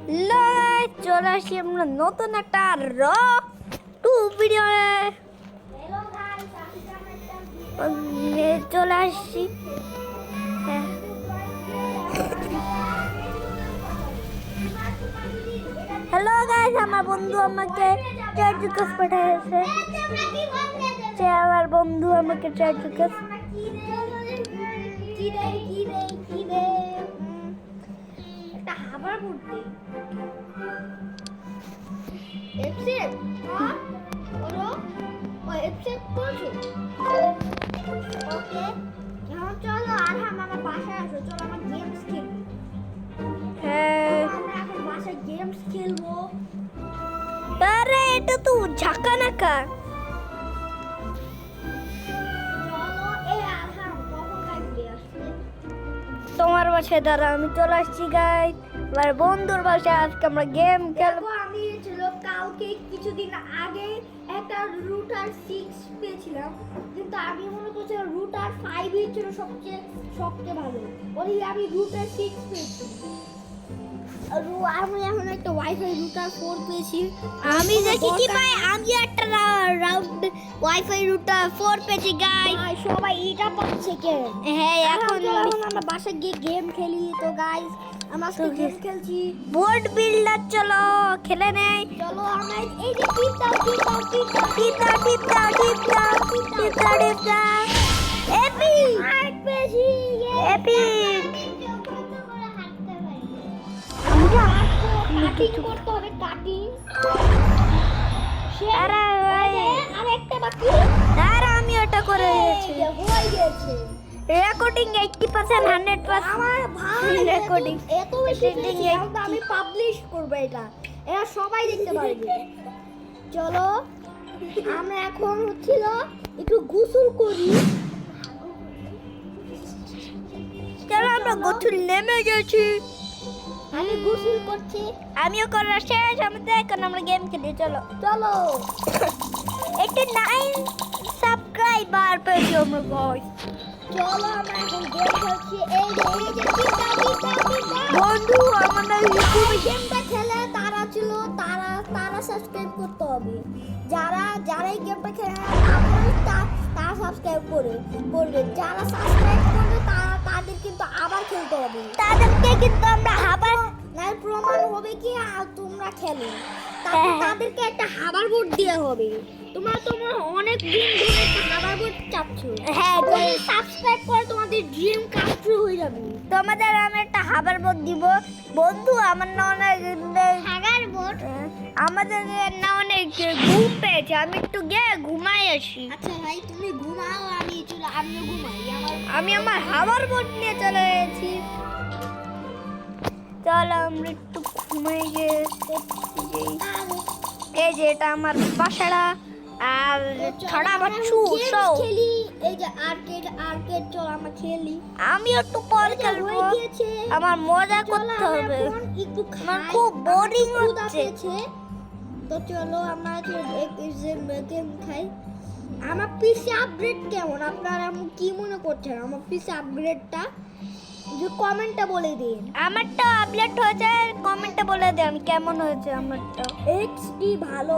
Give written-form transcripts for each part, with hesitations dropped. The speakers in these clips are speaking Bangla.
চলে আসি আমরা নতুন একটা টু ভিডিও চলে আসছি। হ্যালো গাইস, আমার বন্ধু আমাকে চার রিকোয়েস্ট পাঠিয়েছে। আমার বন্ধু আমাকে চার রিকোয়েস্ট একটা হাবার বুদ্ধি এফসেট করো ও এফসেট করছো ওকে এখন চলো আর আমার বাসায় আসো, চলো আমার গেমস খেলবো। হ্যাঁ আমরা এখন বাসায় গেমস খেলবো। আরে এটা তো ঝাঁকা নাকা। চলো এই আরহাম কখন কাটবে আসবে তোমার বাসায় দাঁড়া, আমি চলে আসছি গাইস। আমার বন্ধুর বাসায় আজকে আমরা গেম খেলবো। দেখো আমি ছিল কালকে কিছুদিন আগে একটা রুটার 6 পেয়েছিলাম, কিন্তু আমি মনে করছি রুটার 5 ই ছিল সবচেয়ে ভালো। ওই আমি রুটার 6 পেয়েছি। আমি এখন একটা ওয়াইফাই রুটার 4 পেয়েছি। আমি দেখি কি পাই, আমি একটা রাউন্ড ওয়াইফাই রুটার 4 পেয়েছি গাইস। সবাই এটা পাচ্ছে কে? হ্যাঁ এখন এখন আমরা বাসায় গিয়ে গেম খেলি। তো গাইস আমরা আজকে গেম খেলছি। বোর্ড বিল্ডার চলো খেলে নেই। চলো আমরা এই যে টিপ দাও এপিক আর্ট পেয়েছি। এপিক কাটিং করতে হবে, কাটিং। আরে ভাই, আরেকটা বাকি। আর আমি ওটা করে দিয়েছি। হয়ে গেছে রেকর্ডিং 80% 100%। আমার ভাই রেকর্ডিং এত বেশি পেয়েছি, এখন তো আমি পাবলিশ করব এটা, এরা সবাই দেখতে পারবে। চলো আমরা এখন হচ্ছিল একটু গোসল করি। চলো আমরা গোসল নেমে গেছি। আমি গোসল করছি। আমিও করার শেষ, আমি তো এখন আমরা গেম খেলি। চলো চলো 89 সাবস্ক্রাইবার পেয়েছি আমরা গাইস। চলো আমরা এখন গেম খেলছি। এই যে টিপটা বন্ধু আমাদের ইউটিউব গেমটা খেলে তারা ছিল তারা সাবস্ক্রাইব করতে হবে। যারা এই গেমটা খেলে তারা সাবস্ক্রাইব করবে। যারা সাবস্ক্রাইব করবে তাদের কিন্তু আবার খেলতে হবে। তাদেরকে কিন্তু আমরা হাবার নাই প্রমাণ হবে কি তোমরা খেলো। হ্যাঁ। তাদেরকে একটা হাবার বোর্ড দেওয়া হবে। তোমরা অনেক দিন ধরে একটা হাবার বোর্ড চাচ্ছ। হ্যাঁ যদি সাবস্ক্রাইব করে তোমাদের ড্রিম কাম ট্রু হয়ে যাবে। তোমাদের আমি একটা হাবার বোর্ড দিব বন্ধু। আমার না অনেক হাগার বোর্ড। আমাদের না অনেক ঘুম পেয়েছে, আমি একটু গিয়ে ঘুমাই আসি। আচ্ছা ভাই তুমি ঘুমাও, আমিও ঘুমাই। আমি আমার হাবার বোর্ড নিয়ে চলে গেছি। চলো আমরা একটু ঘুমাই গিয়ে। এই যে এটা আমার বাসাটা, আর ছড়া বাচ্চু সব খেলি। এই যে আর্কেড চল আমরা খেলি। আমি একটু পর খেলবো, হয়ে গিয়েছে। আমার মজা চলো করতে আমরা হবে। এখন একটু আমার খাই। খুব boring আমার ক্ষুধা হচ্ছে। পেয়েছে। তো চলো আমরা গেম খাই। আমার পিসি আপগ্রেড কেমন, আপনারা কি মনে করছেন আমার পিসি আপগ্রেডটা? যে কমেন্টে বলে দিন। আমারটা আপলোড হয়েছে, কমেন্টে বলে দে আমি কেমন হয়েছে আমারটা। এক্সডি ভালো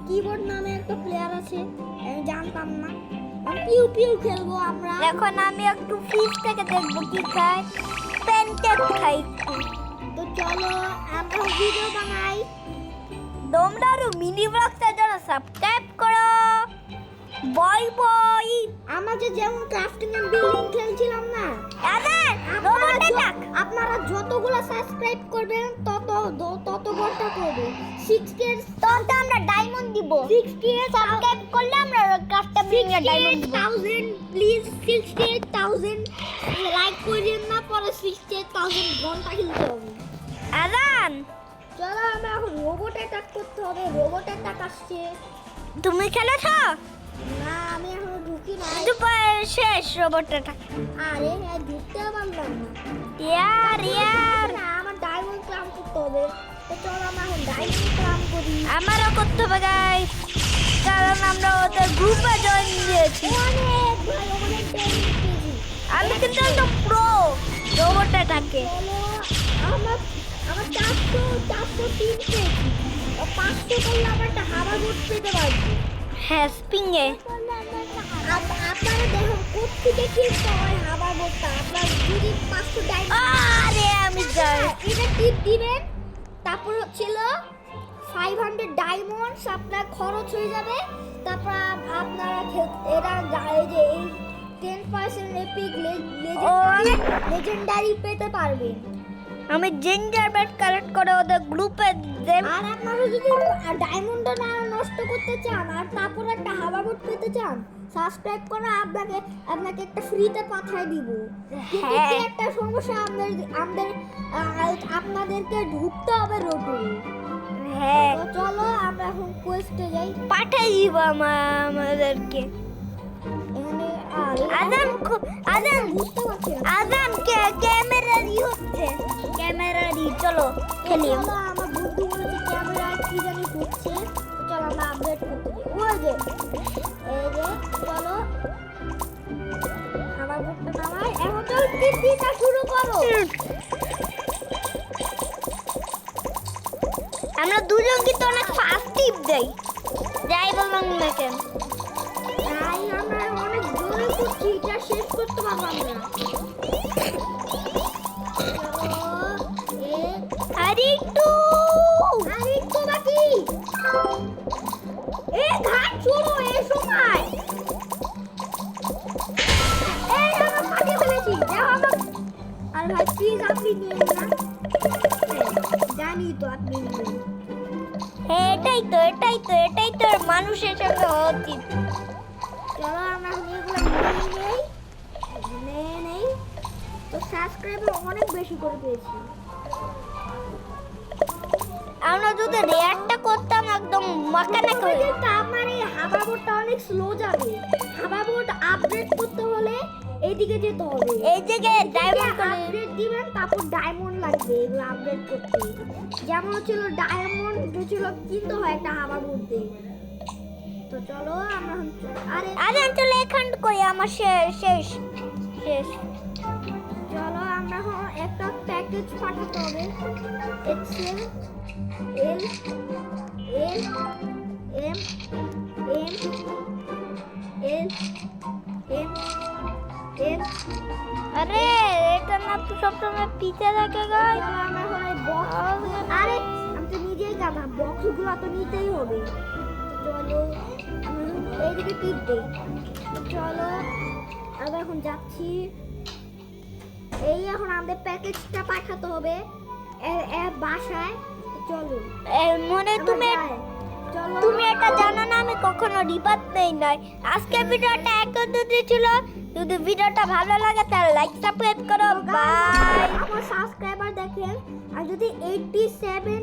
কিবোর্ড নামে একটা প্লেয়ার আছে, আমি জানতাম না। পিউ খেলবো আমরা। এখন আমি একটু ফ্রিজ থেকে দেখবো কি খাই। প্যানকেক খাই। তো চলো আমরা ভিডিও বানাই। তোমরা আরো মিনি ব্লগটার জন্য সাবস্ক্রাইব করো। বই আমরা যেমন ক্রাফটিং এন্ড বিল্ডিং খেলছিলাম না, আপনারা যতগুলো সাবস্ক্রাইব করবেন তত বড়টা করবে। 60 তত আমরা ডায়মন্ড দিব। 60 সাবস্ক্রাইব করলে আমরা ক্রাফটিং এর ডায়মন্ড দিব। 68,000 প্লিজ 68,000 লাইক করেন না, পরে 68,000 ঘন্টা খেলতে হবে। আজান চলো আমরা এখন রোবট অ্যাটাক করতে হবে। রোবট অ্যাটাক আসছে। তুমি খেলেছো? না আমি এখনো ঢুকি না। দুপুর শেষ রোবটটা। আরে ঢুকতে পারলাম না। ইয়ার না আমার ডায়মন্ড ক্লাম করতে হবে। তো চলো আমরা এখন ডায়মন্ড ক্লাম করি। আমারও করতে হবে গাইস, কারণ আমরা ওদের গ্রুপে জয়েন দিয়েছি। অনেক ভালো অনেক ট্রেনিং পেয়েছি। আমি কিন্তু একদম প্রো রোবটে থাকে। চলো আমরা আমার 403 পেয়েছি। 500 করলে আমার একটা হাওয়া বোট পেতে পারবো। হ্যাঁ স্প্রিংয়ে আপনারা দেখুন কোত্থেকে কিনতে হয় হাওয়া বোটটা। আপনার যদি 500 ডায়মন্ড আরে আমি যাই এটা টিপ দিবেন, তারপর ছিল 500 ডায়মন্ডস আপনার খরচ হয়ে যাবে। তারপর আপনারা এটা এই যে এই 10% এপিক লেজেন্ডারি পেতে পারবেন। আমি জিঞ্জার ব্যাট কালেক্ট করে ওদের গ্রুপে দেব। আর আপনারা যদি ডায়মন্ড না নষ্ট করতে চান আর তারপর একটা হাওয়া বোট পেতে চান, সাবস্ক্রাইব করে আপনাকে একটা ফ্রিতে পাঠিয়ে দিব। কিন্তু হ্যাঁ। কি একটা সমস্যা, আপনাদেরকে ঢুকতে হবে রোটে। হ্যাঁ তো চলো আমরা এখন কোয়েস্টে যাই। পাঠাই দিব আমাদেরকে। এখানে আজান বুঝতে পারছি না। আজান ক্যামেরারই হচ্ছে ক্যামেরারই। চলো খেলি। চলো, আমার বন্ধু বলেছে ক্যামেরা কি জানি হচ্ছে। তো চলো আমরা আপডেট করতে যাই। ওই যে এই যে চলো আমার বুকটা নামাই। এখন তো টিপটা শুরু করো। আমরা দুজন কিন্তু অনেক ফাস্ট টিপ দেই, যাই বললাম না কেন। তাই আমরা অনেক জোরে করছি, এটা শেষ করতে পারবো আমরা। আরে একটু আরেকটু বাকি। ঘাট ছোড়ো এই সময়। এই আমরা ফাটিয়ে ফেলেছি। আর ভাই প্লিজ আপনি নিন না। জানি তো আপনি নেবেন। হ্যাঁ, এটাই তো মানুষের সঙ্গে হওয়া উচিত। চলো আমরা এগুলো নেই। তো সাবস্ক্রাইবার অনেক বেশি করে পেয়েছি। আমরা যদি রেয়ারটা করতাম একদম মাখানা করে। কিন্তু আমার এই হাওয়া বোটটা অনেক স্লো যাবে। হাওয়া বোট আপডেট করতে হলে এইদিকে যেতে হবে। এই জায়গায় ডায়মন্ড করে আপডেট দিবেন, তারপর ডায়মন্ড লাগবে এগুলো আপডেট করতে। যেমন ছিল ডায়মন্ড ছিল কিনতে হয় একটা হাওয়া বোট দিয়ে। তো চলো আমরা আজান চলে এখান কই আমার শেষ। চলো আমরা এখন একটা প্যাকেজ পাঠাতে হবে। XL L L M M L M M. আরে এটা না তো সবসময় পিছে থাকে গাই। আমরা এখন এই বক্স, আরে আমি তো নিজেই গাধা, বক্সগুলো তো নিতেই হবে। তো চলো এইদিকে টিপ দেই। চলো আমরা এখন যাচ্ছি। এই এখন আমাদের প্যাকেজটা পাঠাতে হবে বাসায়। চলো মনে চলো তুমি এটা জানো না আমি কখনো রিবাত নেই নাই। আজকে ভিডিওটা একদম ছিল। যদি ভিডিওটা ভালো লাগে তাহলে লাইক সাবস্ক্রাইব করো। বাই। আমার সাবস্ক্রাইবার দেখেন, আর যদি 87